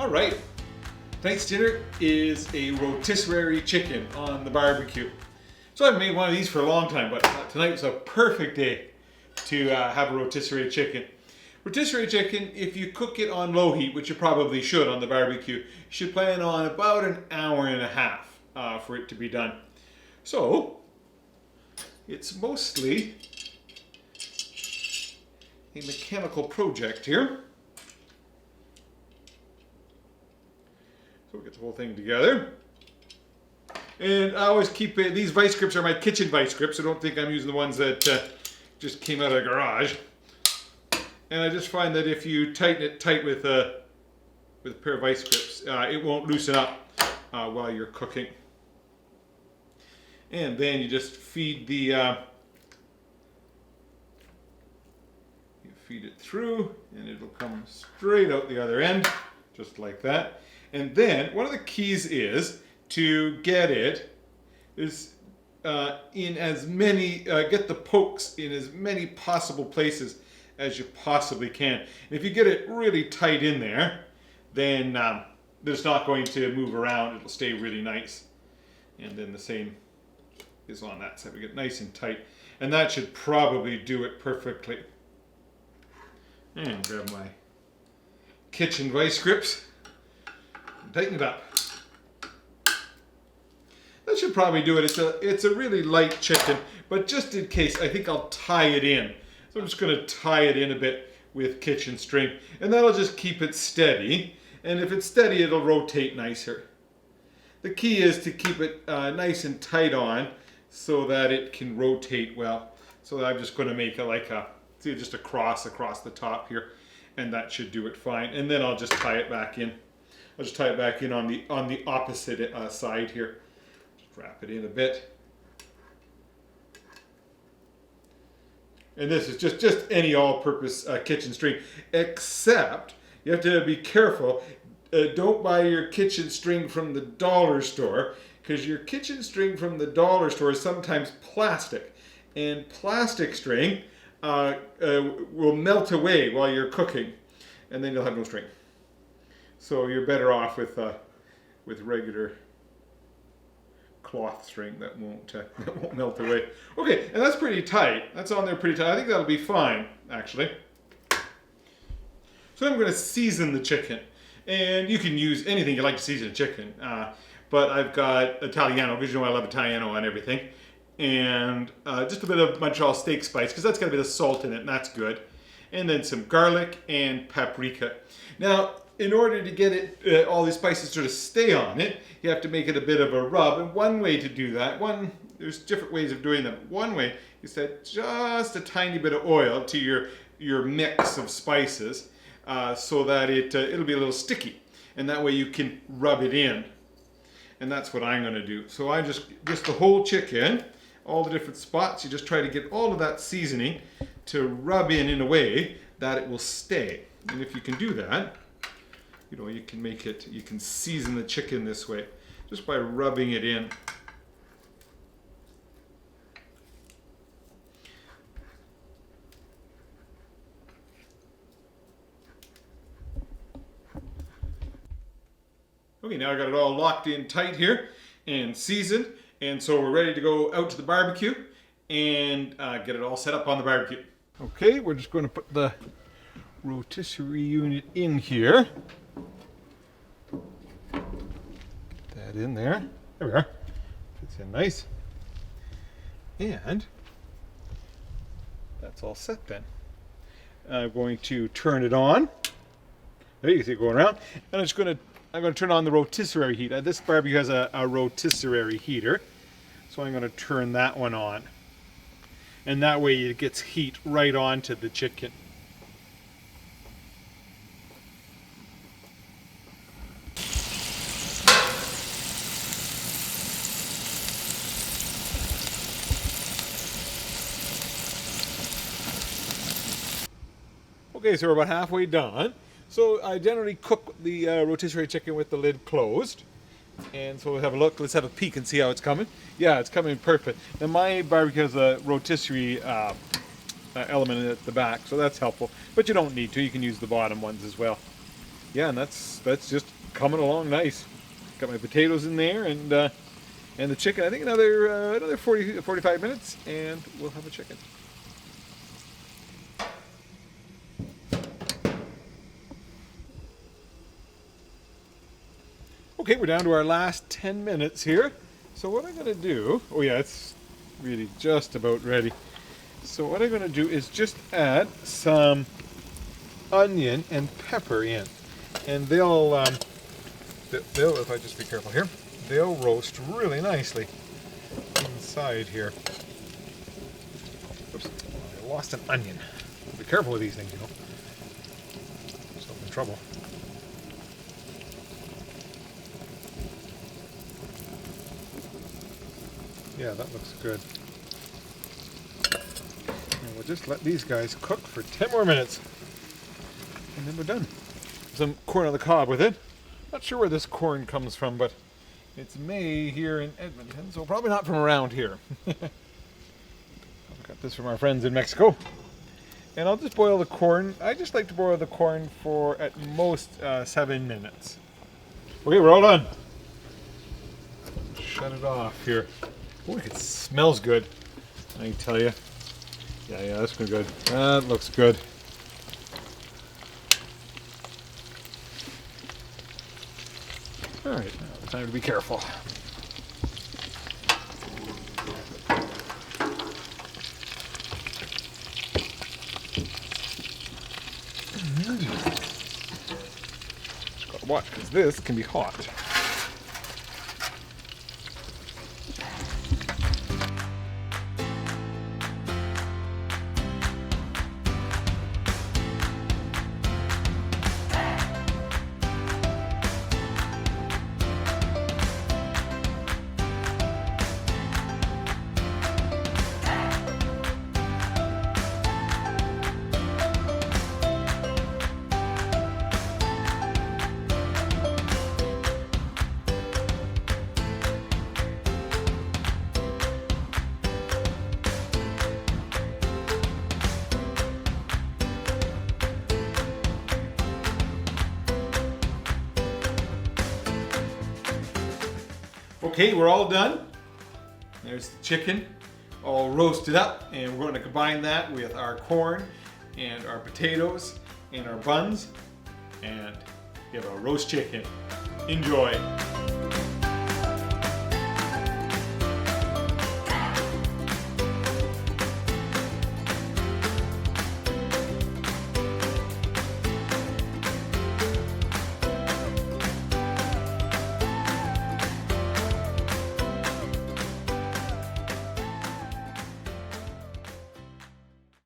All right, tonight's dinner is a rotisserie chicken on the barbecue. So I haven't made one of these for a long time, but tonight was a perfect day to have a rotisserie chicken. Rotisserie chicken, if you cook it on low heat, which you probably should on the barbecue, you should plan on about an hour and a half for it to be done. So, it's mostly a mechanical project here. So we'll get the whole thing together. And I always keep it, these vice grips are my kitchen vice grips, so don't think I'm using the ones that just came out of the garage. And I just find that if you tighten it tight with a pair of vice grips, it won't loosen up while you're cooking. And then you just feed the you feed it through, and it'll come straight out the other end, just like that. And then one of the keys is to get it in as many, get the pokes in as many possible places as you possibly can. And if you get it really tight in there, then it's not going to move around. It'll stay really nice. And then the same is on that side. We get nice and tight. And that should probably do it perfectly. And grab my kitchen vice grips. Tighten it up. That should probably do it. It's a really light chicken, but just in case, I think I'll tie it in. So I'm just going to tie it in a bit with kitchen string, and that'll just keep it steady. And if it's steady, it'll rotate nicer. The key is to keep it nice and tight on so that it can rotate well. So I'm just going to make it like see, just a cross across the top here, and that should do it fine. And then I'll just tie it back in. I'll just tie it back in on the opposite side here. Just wrap it in a bit. And this is just any all-purpose kitchen string, except you have to be careful. Don't buy your kitchen string from the dollar store, because your kitchen string from the dollar store is sometimes plastic, and plastic string will melt away while you're cooking, and then you'll have no string. So you're better off with regular cloth string that won't melt away. Okay, and that's pretty tight. That's on there pretty tight. I think that'll be fine, actually. So I'm going to season the chicken, and you can use anything you like to season a chicken. But I've got Italiano, because you know I love Italiano on everything, and just a bit of Montreal steak spice, because that's got a bit of salt in it, and that's good. And then some garlic and paprika. Now, in order to get it, all these spices sort of stay on it, you have to make it a bit of a rub. And one way to do that, there's different ways of doing that. One way is to add just a tiny bit of oil to your mix of spices, so that it'll be a little sticky, and that way you can rub it in. And that's what I'm going to do. So I just the whole chicken, all the different spots, you just try to get all of that seasoning to rub in a way that it will stay. And if you can do that, you know, you can season the chicken this way, just by rubbing it in. Okay, now I got it all locked in tight here and seasoned, and so we're ready to go out to the barbecue and get it all set up on the barbecue. Okay, we're just going to put the rotisserie unit in here. That in there. There we are. Fits in nice. And that's all set then. I'm going to turn it on. There you can see it going around. And I'm going to turn on the rotisserie heat. This barbecue has a rotisserie heater, so I'm going to turn that one on. And that way it gets heat right onto the chicken. Okay, so we're about halfway done. So I generally cook the rotisserie chicken with the lid closed. And so we'll have a look. Let's have a peek and see how it's coming. Yeah, it's coming perfect. Now my barbecue has a rotisserie element at the back, so that's helpful. But you don't need to. You can use the bottom ones as well. yeah, and that's just coming along nice. Got my potatoes in there and the chicken. I think another 40 45 minutes, and we'll have a chicken. Okay, we're down to our last 10 minutes here. So what I'm going to do, oh yeah, it's really just about ready. So what I'm going to do is just add some onion and pepper in. And they'll, if I just be careful here, they'll roast really nicely inside here. Oops, I lost an onion. Be careful with these things, you know. So I'm in trouble. Yeah, that looks good. And we'll just let these guys cook for 10 more minutes. And then we're done. Some corn on the cob with it. Not sure where this corn comes from, but it's made here in Edmonton, so probably not from around here. I got this from our friends in Mexico. And I'll just boil the corn. I just like to boil the corn for at most 7 minutes. Okay, we're all done. Shut it off here. Oh, it smells good, I can tell you. Yeah, that's good. That looks good. All right, now time to be careful. Just gotta watch, because this can be hot. Okay, we're all done. There's the chicken all roasted up, and we're going to combine that with our corn and our potatoes and our buns, and we have a roast chicken. Enjoy.